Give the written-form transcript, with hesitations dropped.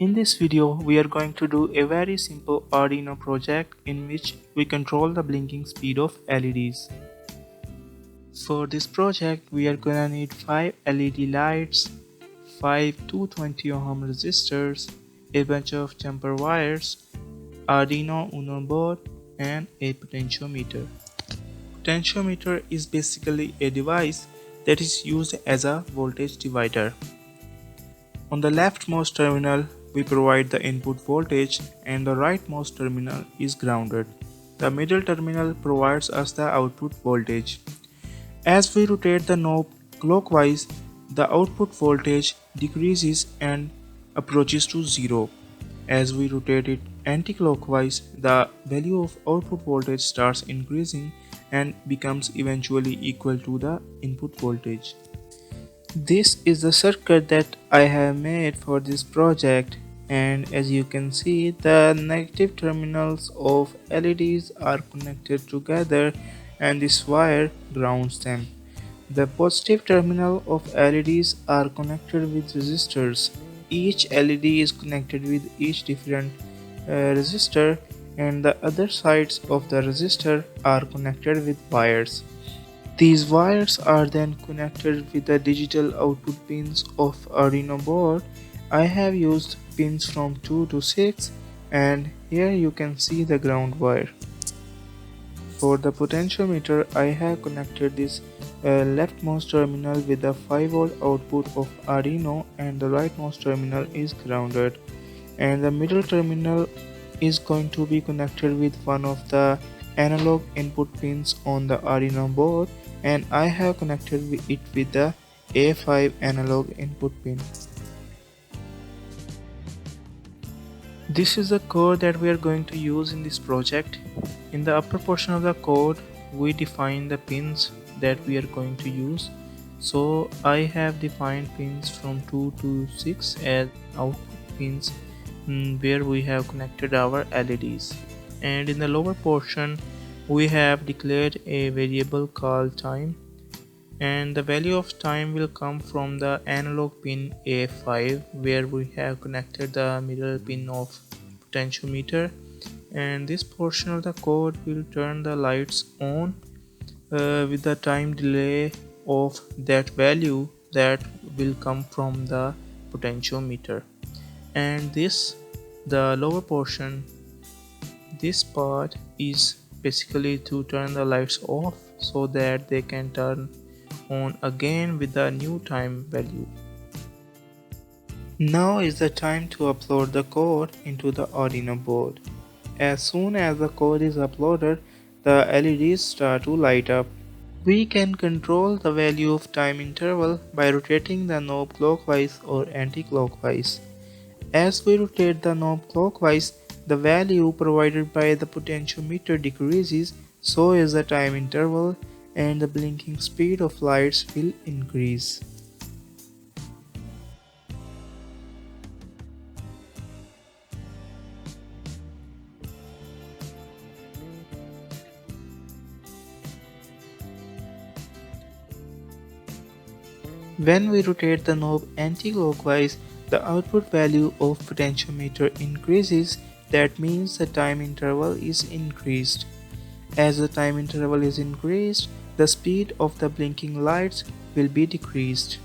In this video, we are going to do a very simple Arduino project in which we control the blinking speed of LEDs. For this project, we are gonna need 5 LED lights, 5 220 ohm resistors, a bunch of jumper wires, Arduino Uno board, and a potentiometer. Potentiometer is basically a device that is used as a voltage divider. On the leftmost terminal, we provide the input voltage and the rightmost terminal is grounded. The middle terminal provides us the output voltage. As we rotate the knob clockwise, the output voltage decreases and approaches to zero. As we rotate it anti-clockwise, the value of output voltage starts increasing and becomes eventually equal to the input voltage. This is the circuit that I have made for this project, and as you can see, the negative terminals of LEDs are connected together and this wire grounds them. The positive terminal of LEDs are connected with resistors. Each LED is connected with each different resistor, and the other sides of the resistor are connected with wires. These wires are then connected with the digital output pins of Arduino board. I have used pins from 2 to 6, and here you can see the ground wire. For the potentiometer, I have connected this leftmost terminal with the 5V output of Arduino and the rightmost terminal is grounded, and the middle terminal is going to be connected with one of the analog input pins on the Arduino board, and I have connected it with the A5 analog input pin. This is the code that we are going to use in this project. In the upper portion of the code, we define the pins that we are going to use. So I have defined pins from 2 to 6 as output pins where we have connected our LEDs. And in the lower portion, we have declared a variable called time, and the value of time will come from the analog pin A5 where we have connected the middle pin of potentiometer, and this portion of the code will turn the lights on with the time delay of that value that will come from the potentiometer. And the lower portion, this part is basically to turn the lights off so that they can turn on again with the new time value. Now is the time to upload the code into the Arduino board. As soon as the code is uploaded, the LEDs start to light up. We can control the value of time interval by rotating the knob clockwise or anti-clockwise. As we rotate the knob clockwise, the value provided by the potentiometer decreases, so is the time interval, and the blinking speed of lights will increase. When we rotate the knob anti-clockwise, the output value of potentiometer increases. That means the time interval is increased. As the time interval is increased, the speed of the blinking lights will be decreased.